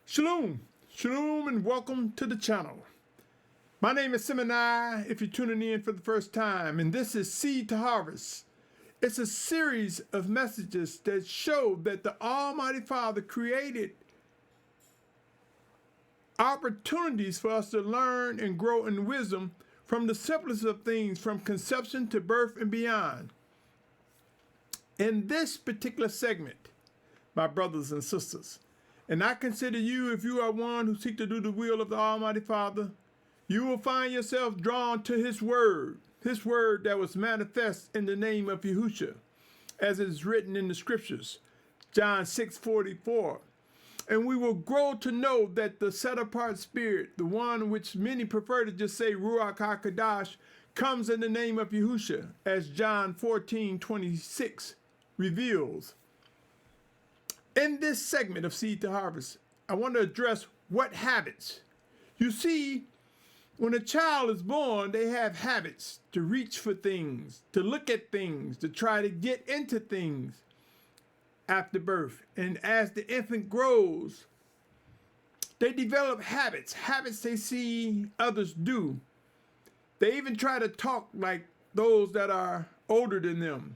Shalum, Shalum, and welcome to the channel. My name is Symmanayah, if you're tuning in for the first time, and this is Seed to Harvest. It's a series of messages that show that the Almighty Father created opportunities for us to learn and grow in wisdom from the simplest of things, from conception to birth and beyond. In this particular segment, my brothers and sisters, and I consider you, if you are one who seek to do the will of the Almighty Father, you will find yourself drawn to His word that was manifest in the name of Yahusha, as it is written in the scriptures, John 6:44. And we will grow to know that the set-apart spirit, the one which many prefer to just say Ruach HaKodesh, comes in the name of Yahusha, as John 14:26 reveals. In this segment of Seed to Harvest, I want to address what habits. You see, when a child is born, they have habits to reach for things, to look at things, to try to get into things after birth. And as the infant grows, they develop habits they see others do. They even try to talk like those that are older than them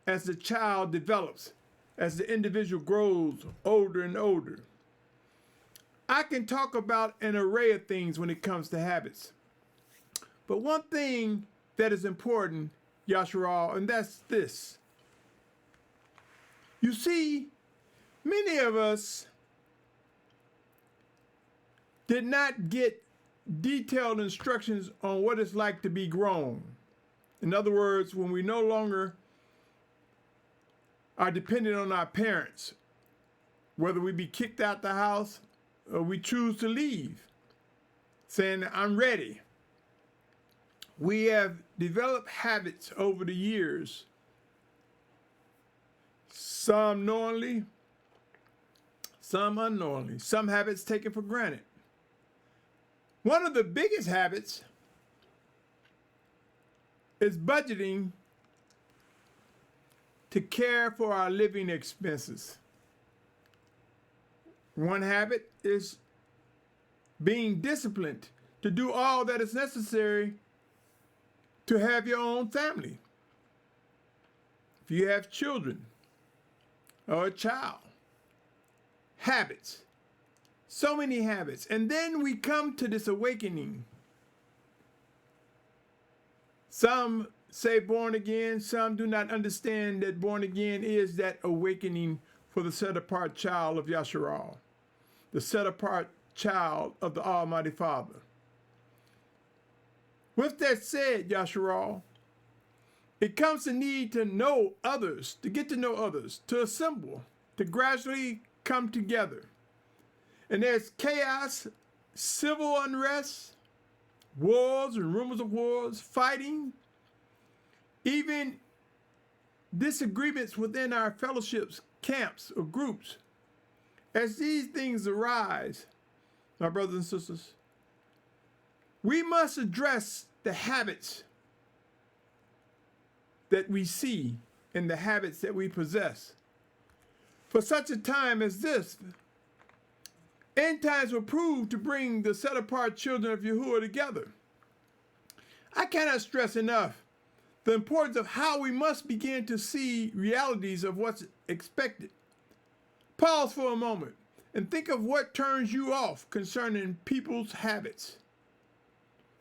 as the child develops, as the individual grows older and older. I can talk about an array of things when it comes to habits. But one thing that is important, Yahusha, and that's this. You see, many of us did not get detailed instructions on what it's like to be grown. In other words, when we no longer are dependent on our parents, whether we be kicked out the house or we choose to leave, saying, I'm ready. We have developed habits over the years, some knowingly, some unknowingly, some habits taken for granted. One of the biggest habits is budgeting to care for our living expenses. One habit is being disciplined to do all that is necessary to have your own family. If you have children or a child, habits, so many habits. And then we come to this awakening. Some say born again, some do not understand that born again is that awakening for the set-apart child of Yahusha, the set-apart child of the Almighty Father. With that said, Yahusha, it comes to need to know others, to get to know others, to assemble, to gradually come together. And there's chaos, civil unrest, wars and rumors of wars, fighting, even disagreements within our fellowships, camps, or groups. As these things arise, my brothers and sisters, we must address the habits that we see and the habits that we possess. For such a time as this, end times will prove to bring the set-apart children of Yahuwah together. I cannot stress enough the importance of how we must begin to see realities of what's expected. Pause for a moment and think of what turns you off concerning people's habits.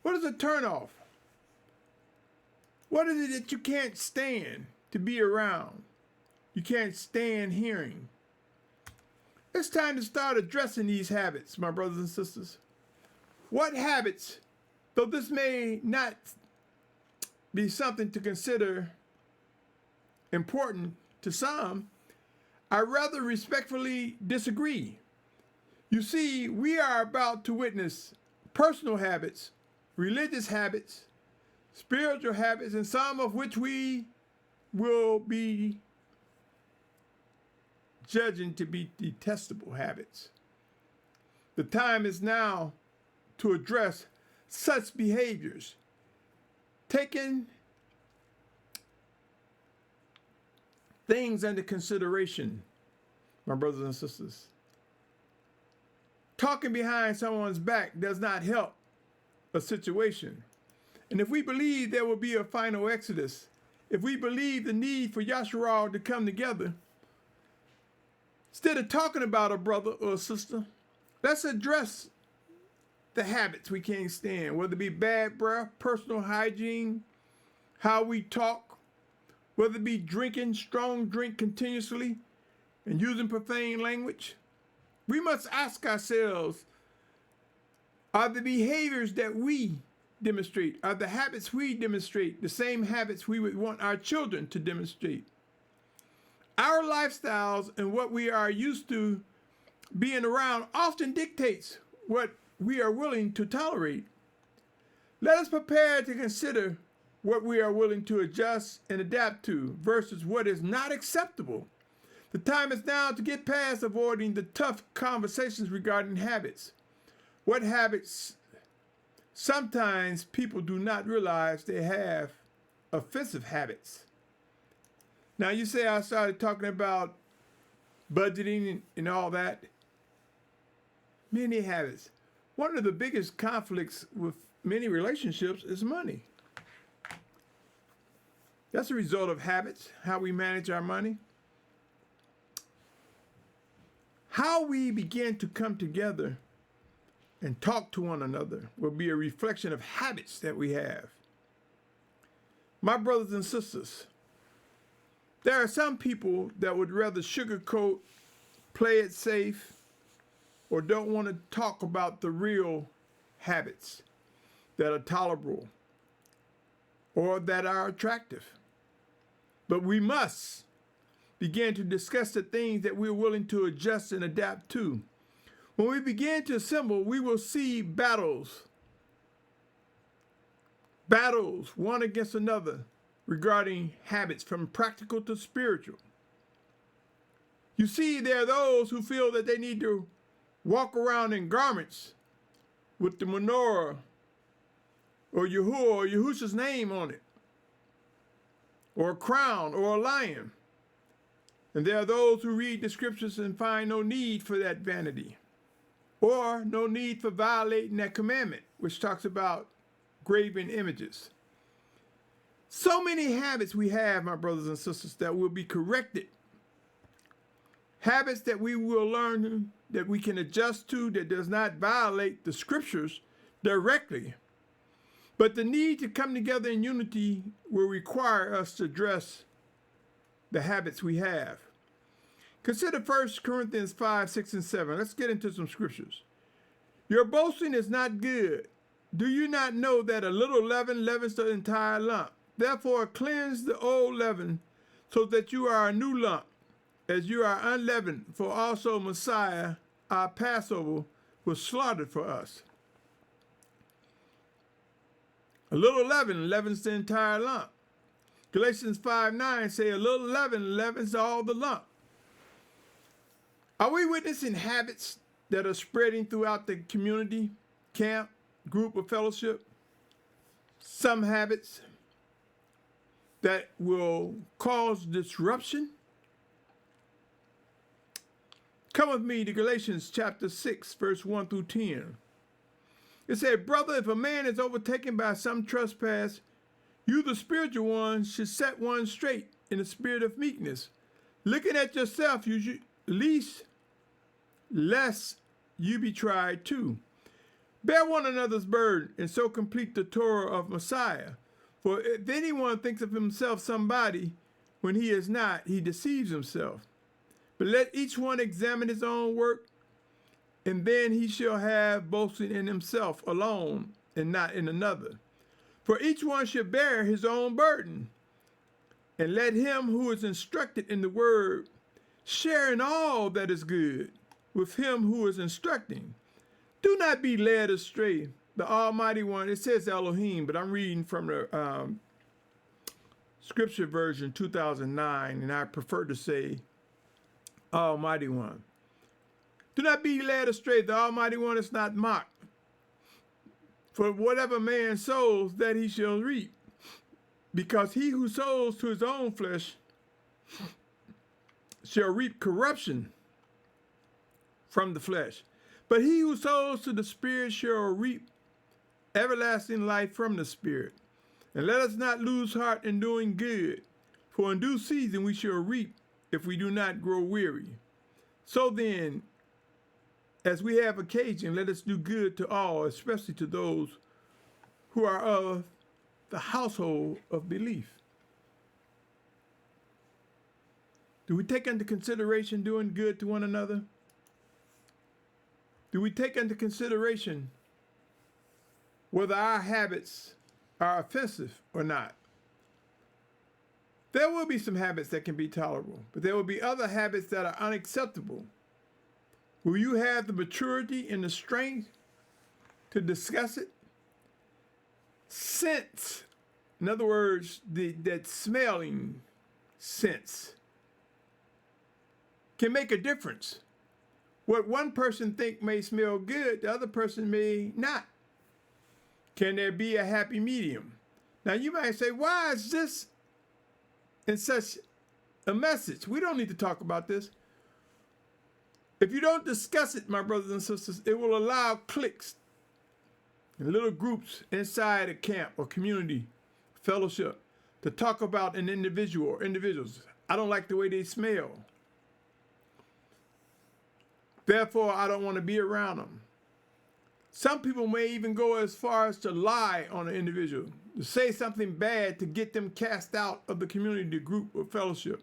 What is a turnoff? What is it that you can't stand to be around? You can't stand hearing. It's time to start addressing these habits, my brothers and sisters. What habits, though this may not be something to consider important to some, I rather respectfully disagree. You see, we are about to witness personal habits, religious habits, spiritual habits, and some of which we will be judging to be detestable habits. The time is now to address such behaviors, taking things into consideration, my brothers and sisters. talking behind someone's back does not help a situation. And if we believe there will be a final exodus, if we believe the need for Yahusha to come together, instead of talking about a brother or a sister, let's address the habits we can't stand, whether it be bad breath, personal hygiene, how we talk, whether it be drinking strong drink continuously and using profane language. We must ask ourselves, are the behaviors that we demonstrate, are the habits we demonstrate the same habits we would want our children to demonstrate? Our lifestyles and what we are used to being around often dictates what we are willing to tolerate. Let us prepare to consider what we are willing to adjust and adapt to versus what is not acceptable. The time is now to get past avoiding the tough conversations regarding habits. What habits? Sometimes people do not realize they have offensive habits. Now you say I started talking about budgeting and all that. Many habits. One of the biggest conflicts with many relationships is money. That's a result of habits, how we manage our money. How we begin to come together and talk to one another will be a reflection of habits that we have. My brothers and sisters, there are some people that would rather sugarcoat, play it safe, or don't want to talk about the real habits that are tolerable or that are attractive. But we must begin to discuss the things that we're willing to adjust and adapt to. When we begin to assemble, we will see battles one against another regarding habits from practical to spiritual. You see, there are those who feel that they need to walk around in garments with the menorah or Yahuah or Yahusha's name on it, or a crown or a lion. And there are those who read the scriptures and find no need for that vanity, or no need for violating that commandment, which talks about graven images. So many habits we have, my brothers and sisters, that will be corrected. Habits that we will learn that we can adjust to that does not violate the scriptures directly. But the need to come together in unity will require us to address the habits we have. Consider 1 Corinthians 5, 6, and 7. Let's get into some scriptures. Your boasting is not good. Do you not know that a little leaven leavens the entire lump? Therefore cleanse the old leaven, so that you are a new lump, as you are unleavened. For also Messiah, our Passover, was slaughtered for us. A little leaven leavens the entire lump. Galatians 5:9 say a little leaven leavens all the lump. Are we witnessing habits that are spreading throughout the community, camp, group, or fellowship? Some habits that will cause disruption. Come with me to Galatians chapter 6, verse 1 through 10. It said, brother, if a man is overtaken by some trespass, you, the spiritual one, should set one straight in a spirit of meekness, looking at yourself, you should lest you be tried too. Bear one another's burden, and so complete the Torah of Messiah. For if anyone thinks of himself somebody, when he is not, he deceives himself. But let each one examine his own work, and then he shall have boasting in himself alone, and not in another. For each one should bear his own burden. And let him who is instructed in the word share in all that is good with him who is instructing. Do not be led astray. The Almighty One, it says Elohim, but I'm reading from the scripture version 2009, and I prefer to say Almighty One. Do not be led astray. The Almighty One is not mocked. For whatever man sows, that he shall reap. Because he who sows to his own flesh shall reap corruption from the flesh. But he who sows to the Spirit shall reap everlasting life from the Spirit. And let us not lose heart in doing good, for in due season we shall reap if we do not grow weary. So then, as we have occasion, let us do good to all, especially to those who are of the household of belief. Do we take into consideration doing good to one another? Do we take into consideration whether our habits are offensive or not? There will be some habits that can be tolerable, but there will be other habits that are unacceptable. Will you have the maturity and the strength to discuss it? Sense, in other words, that smelling sense can make a difference. What one person think may smell good, the other person may not. Can there be a happy medium? Now you might say, why is this in such a message? We don't need to talk about this. If you don't discuss it, my brothers and sisters, it will allow cliques and little groups inside a camp or community fellowship to talk about an individual or individuals. I don't like the way they smell. Therefore, I don't want to be around them. Some people may even go as far as to lie on an individual, to say something bad to get them cast out of the community, group, or fellowship.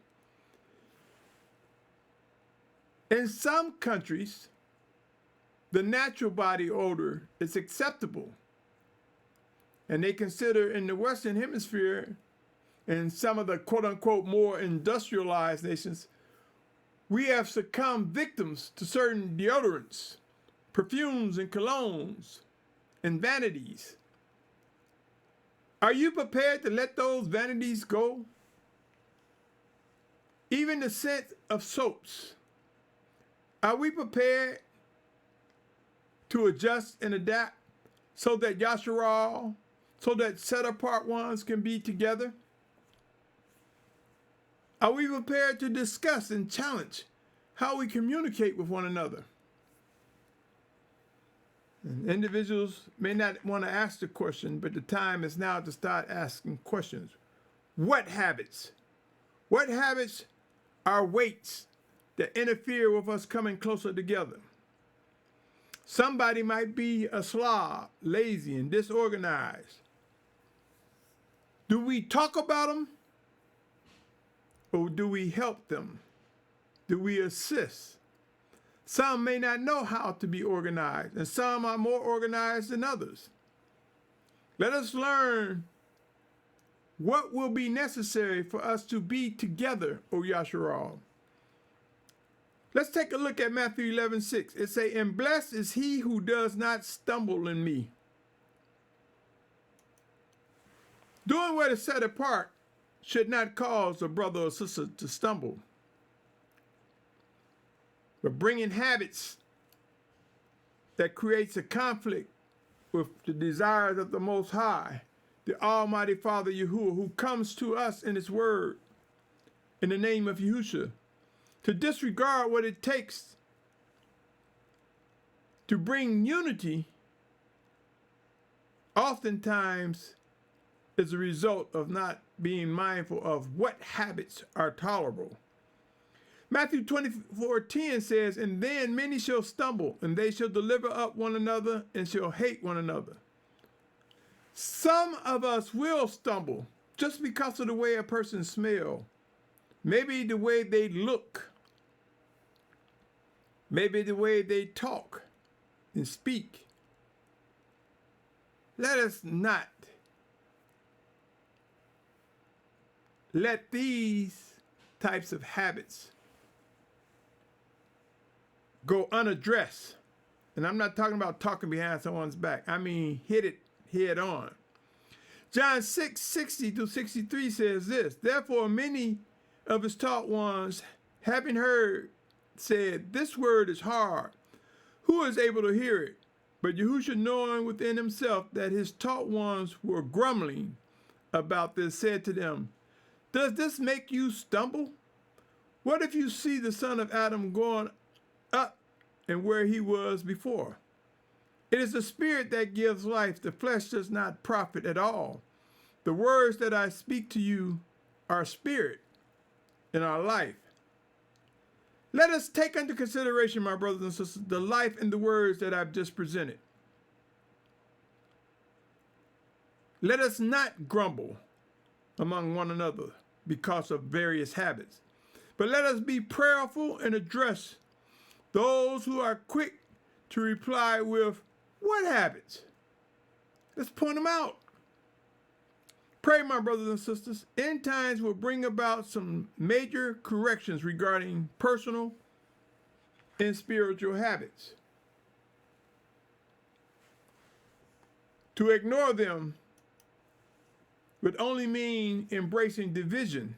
In some countries, the natural body odor is acceptable. And they consider in the Western Hemisphere and some of the quote-unquote more industrialized nations, we have succumbed victims to certain deodorants, perfumes and colognes, and vanities. Are you prepared to let those vanities go? Even the scent of soaps. Are we prepared to adjust and adapt so that Yahusha, so that set-apart ones can be together? Are we prepared to discuss and challenge how we communicate with one another? And individuals may not want to ask the question, but the time is now to start asking questions. What habits? What habits are weights that interfere with us coming closer together? Somebody might be a slob, lazy, and disorganized. Do we talk about them? Or do we help them? Do we assist? Some may not know how to be organized, and some are more organized than others. Let us learn what will be necessary for us to be together, O Yahusha. Let's take a look at Matthew 11:6. It says, and blessed is he who does not stumble in me. Doing what is set apart should not cause a brother or sister to stumble. But bringing habits that creates a conflict with the desires of the Most High, the Almighty Father Yahuah, who comes to us in His Word, in the name of Yahusha, to disregard what it takes to bring unity, oftentimes is a result of not being mindful of what habits are tolerable. Matthew 24:10 says, and then many shall stumble, and they shall deliver up one another, and shall hate one another. Some of us will stumble just because of the way a person smells, maybe the way they look, maybe the way they talk and speak. Let us not let these types of habits go unaddressed. And I'm not talking about talking behind someone's back. I mean, hit it head on. John 6:60-63 says this, therefore many of his taught ones, having heard, said, this word is hard. Who is able to hear it? But Yahusha, knowing within himself that his taught ones were grumbling about this, said to them, does this make you stumble? What if you see the Son of Adam going up and where he was before. It is the spirit that gives life. The flesh does not profit at all. The words that I speak to you are spirit in our life. Let us take into consideration, my brothers and sisters, the life and the words that I've just presented. Let us not grumble among one another because of various habits, but let us be prayerful and address those who are quick to reply with, "What habits?" Let's point them out. Pray, my brothers and sisters. End times will bring about some major corrections regarding personal and spiritual habits. To ignore them would only mean embracing division.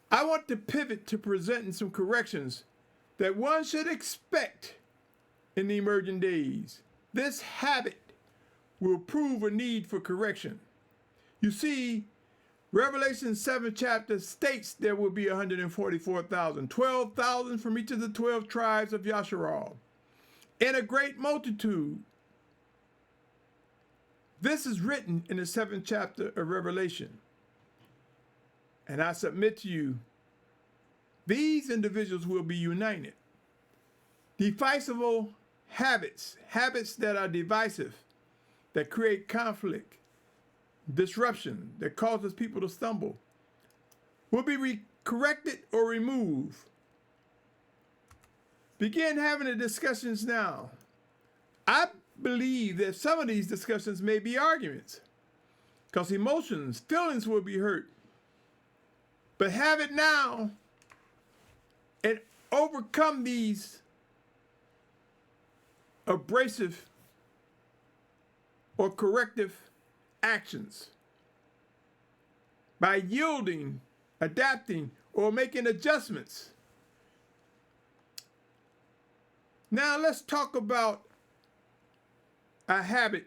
I want to pivot to presenting some corrections that one should expect in the emerging days. This habit will prove a need for correction. You see, Revelation 7 chapter states there will be 144,000, 12,000 from each of the 12 tribes of Yasharal, and a great multitude. This is written in the 7th chapter of Revelation. And I submit to you, these individuals will be united. Divisive habits that are divisive, that create conflict, disruption, that causes people to stumble, will be corrected or removed. Begin having the discussions now. I believe that some of these discussions may be arguments, because emotions, feelings will be hurt. But have it now and overcome these abrasive or corrective actions by yielding, adapting, or making adjustments. Now let's talk about a habit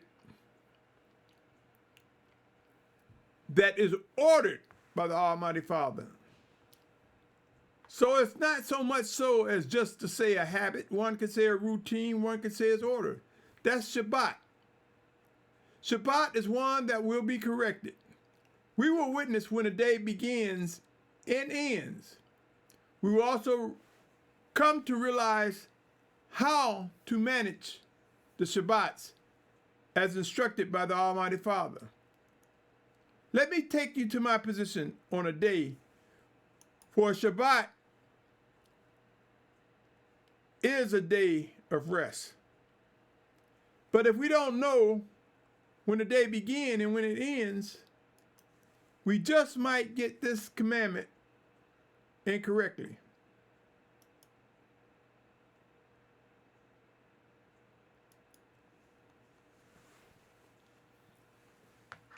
that is ordered by the Almighty Father. So it's not so much so as just to say a habit. One could say a routine, one could say it's order. That's Shabbat. Shabbat is one that will be corrected. We will witness when a day begins and ends. We will also come to realize how to manage the Shabbats as instructed by the Almighty Father. Let me take you to my position on a day. For Shabbat is a day of rest. But if we don't know when the day begins and when it ends, we just might get this commandment incorrectly.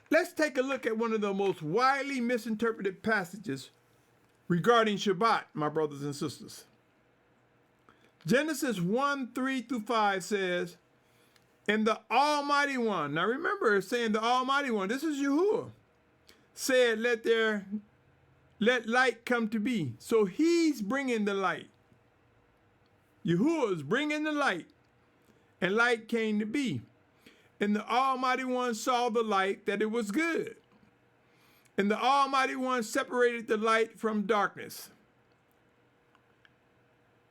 Let's take a look at one of the most widely misinterpreted passages regarding Shabbat, my brothers and sisters. Genesis 1:3-5 says, "And the Almighty One," now remember it's saying the Almighty One, this is Yahuah, said, let light come to be. So he's bringing the light. Yahuah is bringing the light, and light came to be. And the Almighty One saw the light, that it was good. And the Almighty One separated the light from darkness.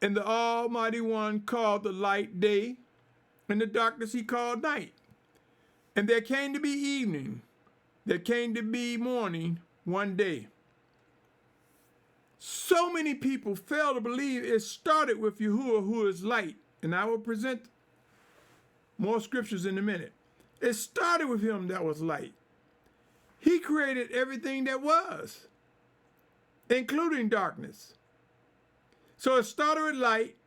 And the Almighty One called the light day, and the darkness he called night. And there came to be evening, there came to be morning one day. So many people fail to believe it started with Yahuah, who is light. And I will present more scriptures in a minute. It started with him that was light. He created everything that was, including darkness. So it started with light.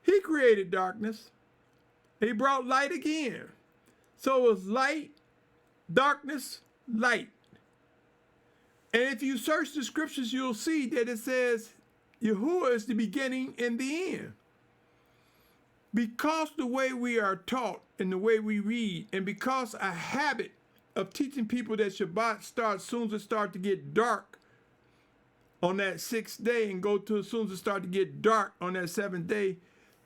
He created darkness. He brought light again. So it was light, darkness, light. And if you search the scriptures, you'll see that it says Yahuah is the beginning and the end. Because the way we are taught and the way we read, and because a habit of teaching people that Shabbat starts soon as it starts to get dark, on that 6th day and go to as soon as it starts to get dark on that 7th day,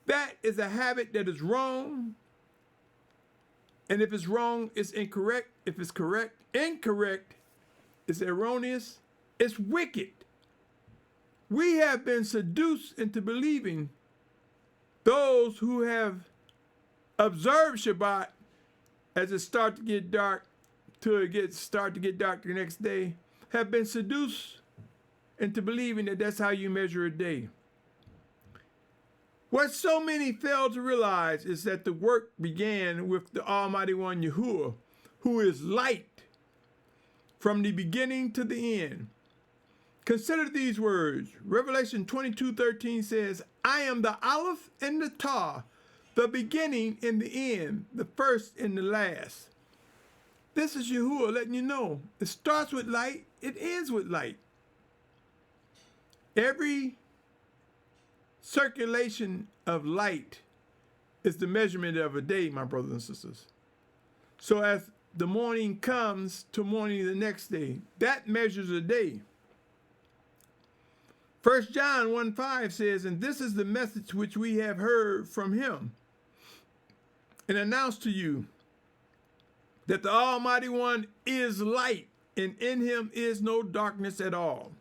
that is a habit that is wrong. And if it's wrong, it's incorrect. If it's incorrect, it's erroneous, it's wicked. We have been seduced into believing those who have observed Shabbat as it starts to get dark till it start to get dark the next day, have been seduced into believing that that's how you measure a day. What so many fail to realize is that the work began with the Almighty One Yahuah, who is light from the beginning to the end. Consider these words. Revelation 22:13 says, I am the Aleph and the Tah, the beginning and the end, the first and the last. This is Yahuah letting you know. It starts with light, it ends with light. Every circulation of light is the measurement of a day, my brothers and sisters. So as the morning comes to morning the next day, that measures a day. 1 John 1:5 says, and this is the message which we have heard from him and announced to you, that the Almighty One is light, and in him is no darkness at all.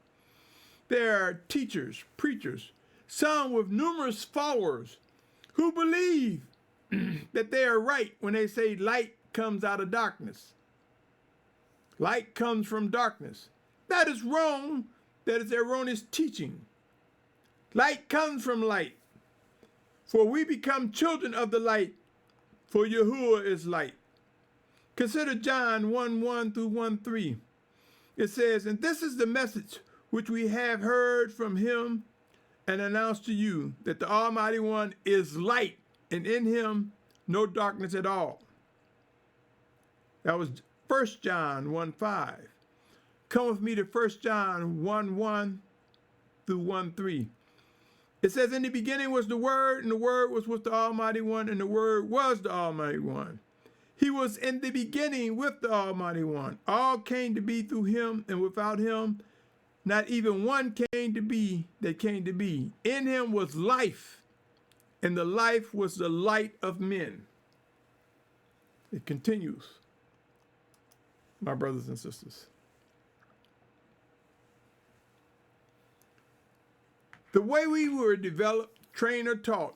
There are teachers, preachers, some with numerous followers, who believe that they are right when they say light comes out of darkness. Light comes from darkness. That is wrong. That is erroneous teaching. Light comes from light. For we become children of the light, for Yahuah is light. Consider John 1:1 through 1:3. It says, and this is the message which we have heard from him and announced to you, that the Almighty One is light, and in him no darkness at all. That was 1 John 1:5. Come with me to 1 John 1:1 through 1:3. It says, in the beginning was the Word, and the Word was with the Almighty One, and the Word was the Almighty One. He was in the beginning with the Almighty One. All came to be through him, and without him, not even one came to be that came to be. In him was life, and the life was the light of men. It continues, my brothers and sisters. The way we were developed, trained, or taught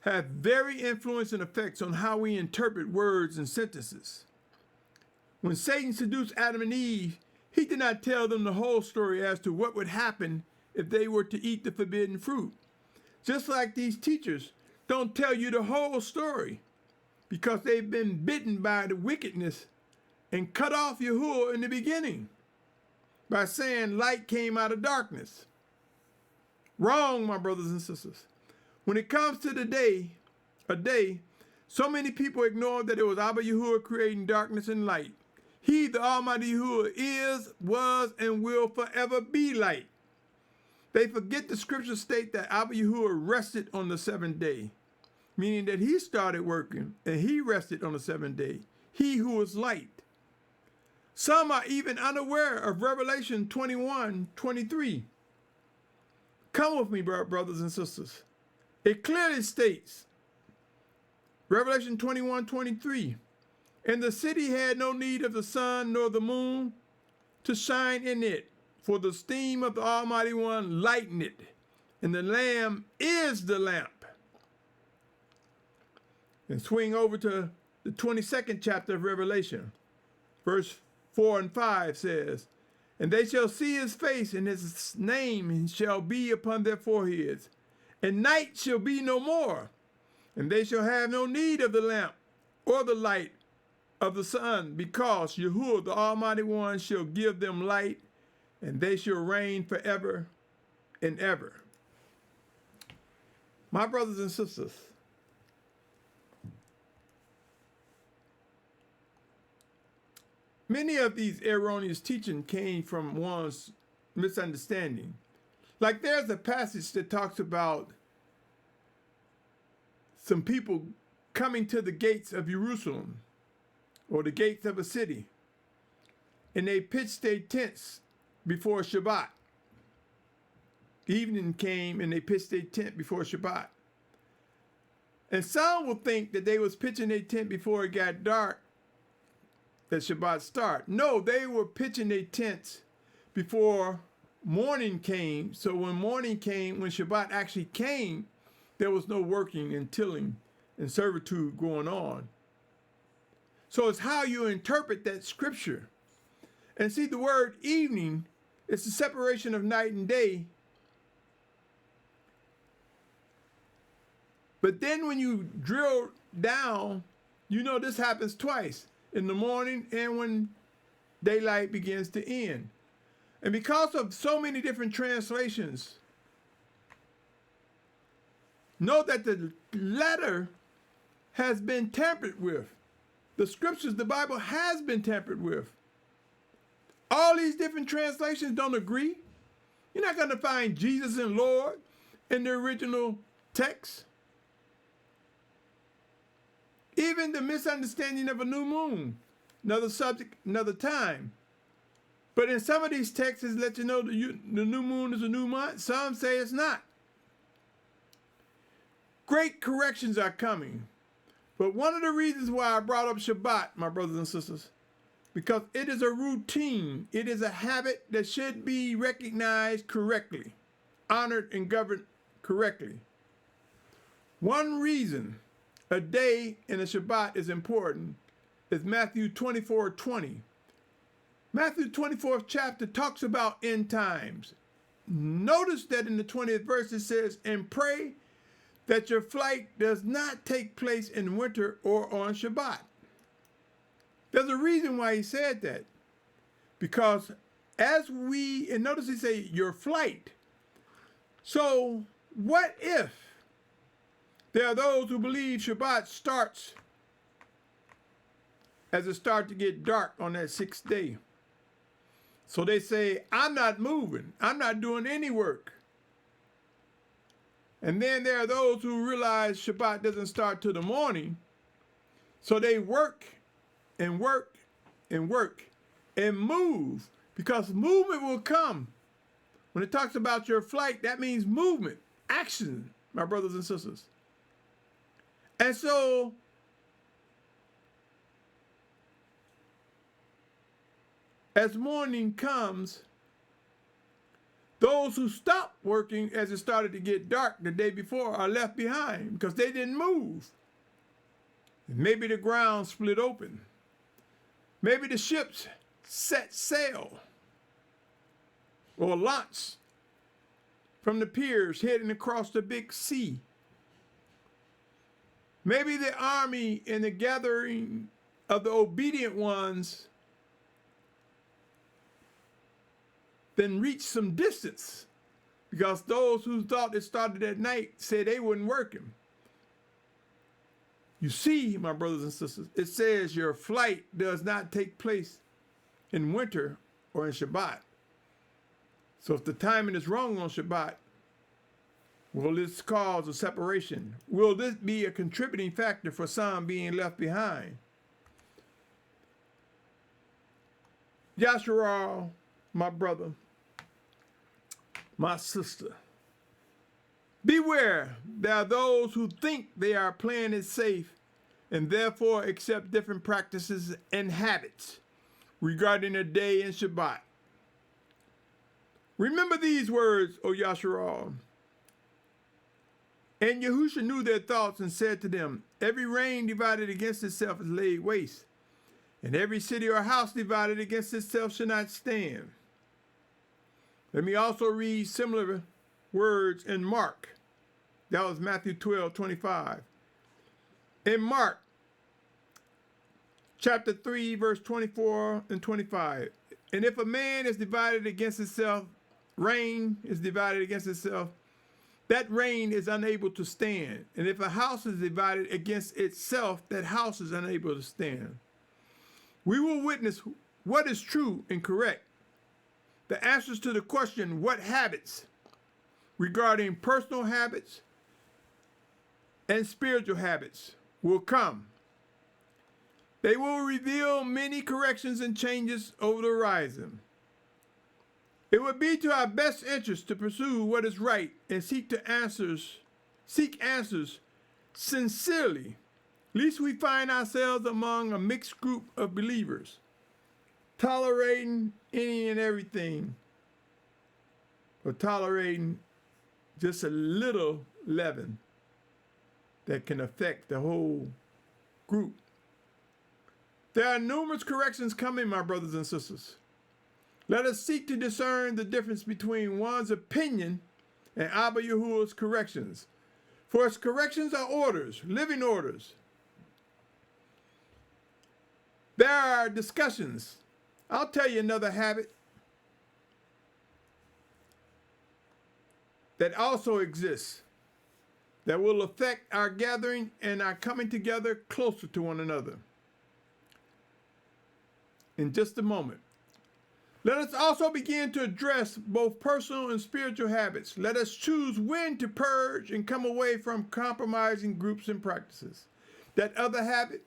have very influence and effects on how we interpret words and sentences. When Satan seduced Adam and Eve, he did not tell them the whole story as to what would happen if they were to eat the forbidden fruit. Just like these teachers don't tell you the whole story because they've been bitten by the wickedness and cut off Yahuah in the beginning by saying light came out of darkness. Wrong, my brothers and sisters. When it comes to a day, so many people ignore that it was Abba Yahuah creating darkness and light. He, the Almighty Yahuah, is, was, and will forever be light. They forget the scriptures state that Abba Yahuah rested on the 7th day, meaning that he started working and he rested on the 7th day. He who is light. Some are even unaware of Revelation 21:23. Come with me, brothers and sisters. It clearly states, Revelation 21:23, and the city had no need of the sun nor the moon to shine in it, for the steam of the Almighty One lightened it, and the Lamb is the lamp. And swing over to the 22nd chapter of Revelation, verse 4 and 5 says, and they shall see his face, and his name shall be upon their foreheads. And night shall be no more, and they shall have no need of the lamp or the light of the sun, because Yahuah, the Almighty One, shall give them light, and they shall reign forever and ever. My brothers and sisters, many of these erroneous teaching came from one's misunderstanding. Like there's a passage that talks about some people coming to the gates of Jerusalem or the gates of a city, and they pitched their tents before Shabbat. Evening came and they pitched their tent before Shabbat. And some will think that they was pitching their tent before it got dark, that Shabbat start. No, they were pitching their tents before morning came. So when morning came, when Shabbat actually came, there was no working and tilling and servitude going on. So it's how you interpret that scripture. And see, the word evening is the separation of night and day. But then when you drill down, you know this happens twice, in the morning and when daylight begins to end. And because of so many different translations, note that the letter has been tampered with. The scriptures, the Bible has been tampered with. All these different translations don't agree. You're not going to find Jesus and Lord in the original text. Even the misunderstanding of a new moon, another subject, another time. But in some of these texts, let you know the new moon is a new month. Some say it's not. Great corrections are coming. But one of the reasons why I brought up Shabbat, my brothers and sisters, because it is a routine. It is a habit that should be recognized correctly, honored and governed correctly. One reason a day in a Shabbat is important is Matthew 24:20. Matthew 24th chapter talks about end times. Notice that in the 20th verse it says, and pray that your flight does not take place in winter or on Shabbat. There's a reason why he said that. Because and notice he say your flight. So what if there are those who believe Shabbat starts as it starts to get dark on that 6th day? So they say, I'm not moving. I'm not doing any work. And then there are those who realize Shabbat doesn't start till the morning. So they work and work and work and move, because movement will come. When it talks about your flight, that means movement, action, my brothers and sisters. And so as morning comes, those who stop working as it started to get dark the day before are left behind because they didn't move. Maybe the ground split open. Maybe the ships set sail or launched from the piers heading across the big sea. Maybe the army and the gathering of the obedient ones then reached some distance, because those who thought it started at night said they weren't working. You see, my brothers and sisters, it says your flight does not take place in winter or in Shabbat. So if the timing is wrong on Shabbat, will this cause a separation? Will this be a contributing factor for some being left behind? Yahusha, my brother, my sister, beware, there are those who think they are playing it safe and therefore accept different practices and habits regarding a day in Shabbat. Remember these words, O Yahusha. And Yahusha knew their thoughts and said to them, every reign divided against itself is laid waste, and every city or house divided against itself shall not stand. Let me also read similar words in Mark. That was Matthew 12:25. In Mark, chapter 3, verse 24 and 25. And if a man is divided against itself, reign is divided against itself, that reign is unable to stand. And if a house is divided against itself, that house is unable to stand. We will witness what is true and correct. The answers to the question, what habits, regarding personal habits and spiritual habits, will come. They will reveal many corrections and changes over the horizon. It would be to our best interest to pursue what is right and seek answers sincerely, lest we find ourselves among a mixed group of believers, tolerating any and everything, or tolerating just a little leaven that can affect the whole group. There are numerous corrections coming, my brothers and sisters. Let us seek to discern the difference between one's opinion and Abba Yahuwah's corrections. For his corrections are orders, living orders. There are discussions. I'll tell you another habit that also exists that will affect our gathering and our coming together closer to one another. In just a moment. Let us also begin to address both personal and spiritual habits. Let us choose when to purge and come away from compromising groups and practices. That other habit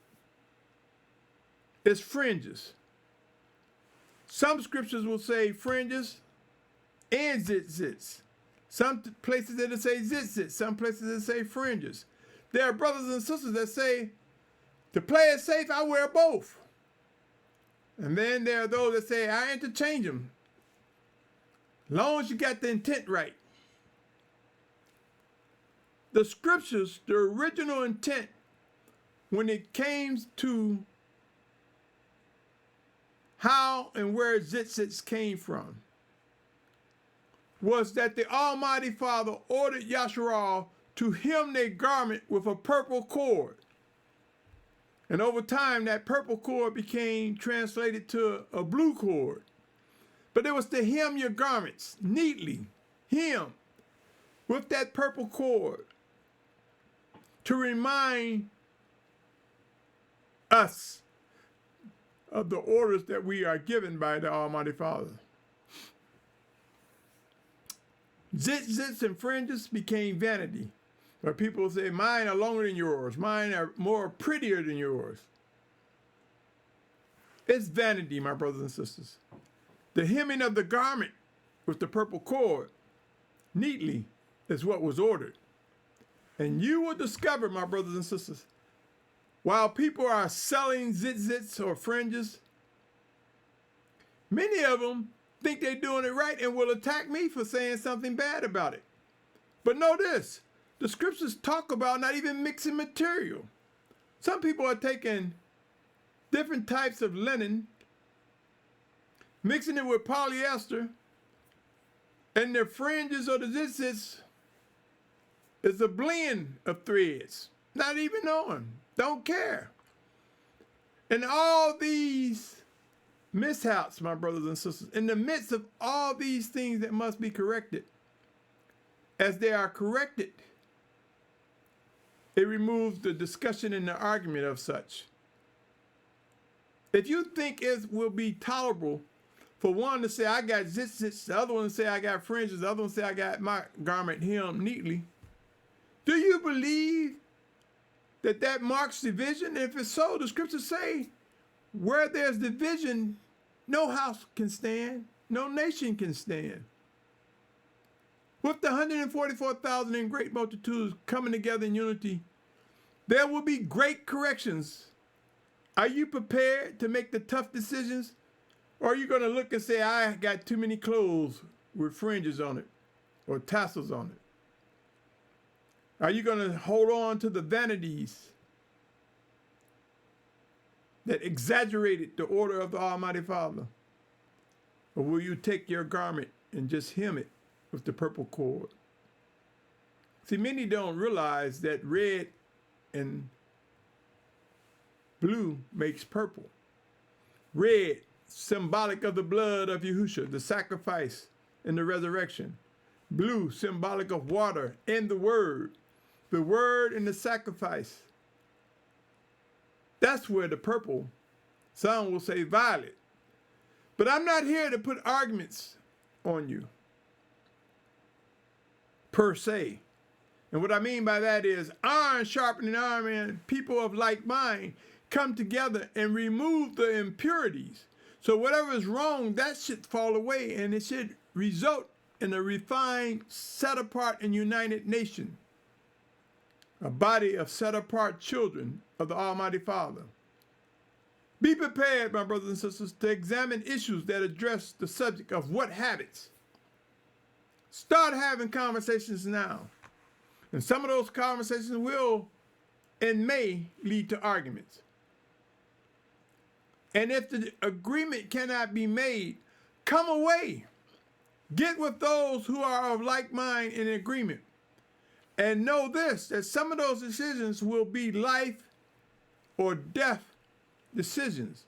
is fringes. Some scriptures will say fringes and zitzits. Some places it'll say zitzits. Some places it'll say fringes. There are brothers and sisters that say, to play it safe, I wear both. And then there are those that say, I interchange them, as long as you got the intent right. The scriptures, the original intent, when it came to how and where zitzits came from, was that the Almighty Father ordered Yahusha to hem their garment with a purple cord. And over time, that purple cord became translated to a blue cord. But it was to hem your garments neatly, hem, with that purple cord, to remind us of the orders that we are given by the Almighty Father. Zitzits and fringes became vanity. Where people say, mine are longer than yours. Mine are more prettier than yours. It's vanity, my brothers and sisters. The hemming of the garment with the purple cord neatly is what was ordered. And you will discover, my brothers and sisters, while people are selling zitzits or fringes, many of them think they're doing it right and will attack me for saying something bad about it. But know this. The scriptures talk about not even mixing material. Some people are taking different types of linen, mixing it with polyester, and the fringes or the zitzits is a blend of threads. Not even knowing. Don't care. And all these mishaps, my brothers and sisters, in the midst of all these things that must be corrected, as they are corrected, it removes the discussion and the argument of such. If you think it will be tolerable for one to say, I got zitzits, the other one to say, I got fringes, the other one to say, I got my garment hemmed neatly, do you believe that that marks division? If it's so, the scriptures say, where there's division, no house can stand, no nation can stand. With the 144,000 in great multitudes coming together in unity, there will be great corrections. Are you prepared to make the tough decisions? Or are you going to look and say, I got too many clothes with fringes on it or tassels on it? Are you going to hold on to the vanities that exaggerated the order of the Almighty Father? Or will you take your garment and just hem it with the purple cord? See, many don't realize that red and blue makes purple. Red, symbolic of the blood of Yahusha, the sacrifice and the resurrection. Blue, symbolic of water and the word and the sacrifice. That's where the purple, some will say violet. But I'm not here to put arguments on you, per se. And what I mean by that is iron sharpening iron, and people of like mind come together and remove the impurities. So whatever is wrong, that should fall away, and it should result in a refined, set apart, and united nation, a body of set apart children of the Almighty Father. Be prepared, my brothers and sisters, to examine issues that address the subject of what habits. Start having conversations now. And some of those conversations will and may lead to arguments. And if the agreement cannot be made, come away. Get with those who are of like mind in agreement. And know this, that some of those decisions will be life or death decisions.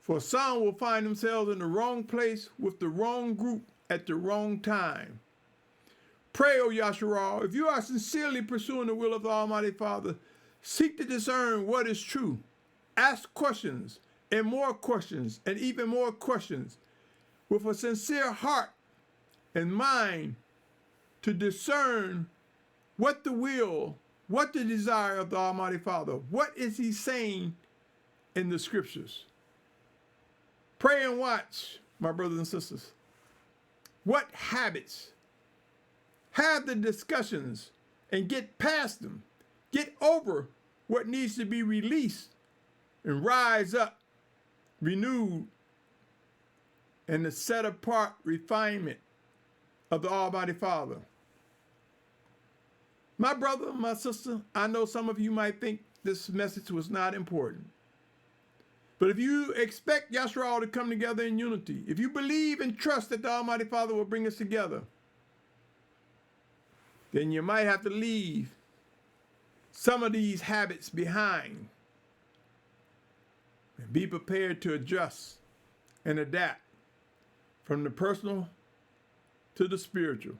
For some will find themselves in the wrong place with the wrong group at the wrong time. Pray, O Yahushua, if you are sincerely pursuing the will of the Almighty Father, seek to discern what is true. Ask questions and more questions and even more questions with a sincere heart and mind to discern what the will, what the desire of the Almighty Father, what is he saying in the scriptures. Pray and watch, my brothers and sisters. What habits? Have the discussions and get past them. Get over what needs to be released and rise up, renewed, in the set apart refinement of the Almighty Father. My brother, my sister, I know some of you might think this message was not important. But if you expect Yahusha to come together in unity, if you believe and trust that the Almighty Father will bring us together, then you might have to leave some of these habits behind and be prepared to adjust and adapt from the personal to the spiritual.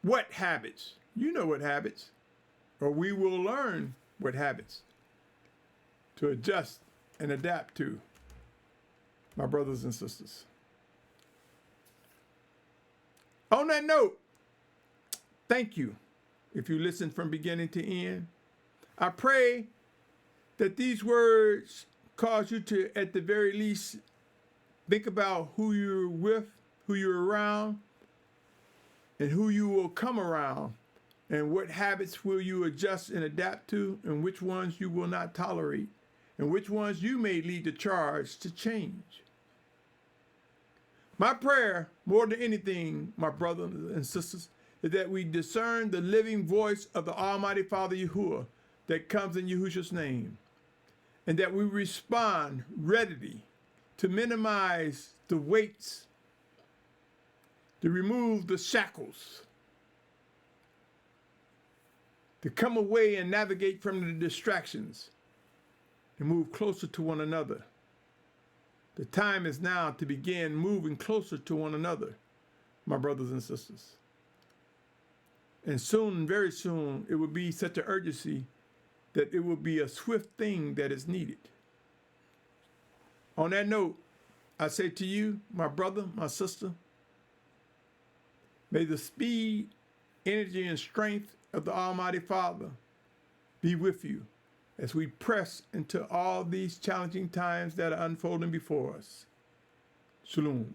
What habits? You know what habits, or we will learn what habits to adjust and adapt to, my brothers and sisters. On that note, thank you if you listened from beginning to end. I pray that these words cause you to, at the very least, think about who you're with, who you're around, and who you will come around, and what habits will you adjust and adapt to, and which ones you will not tolerate, and which ones you may lead the charge to change. My prayer, more than anything, my brothers and sisters, is that we discern the living voice of the Almighty Father Yahuah that comes in Yahusha's name, and that we respond readily to minimize the weights, to remove the shackles, to come away and navigate from the distractions and move closer to one another. The time is now to begin moving closer to one another, my brothers and sisters. And soon, very soon, it will be such an urgency that it will be a swift thing that is needed. On that note, I say to you, my brother, my sister, may the speed, energy, and strength of the Almighty Father be with you as we press into all these challenging times that are unfolding before us. Shalum.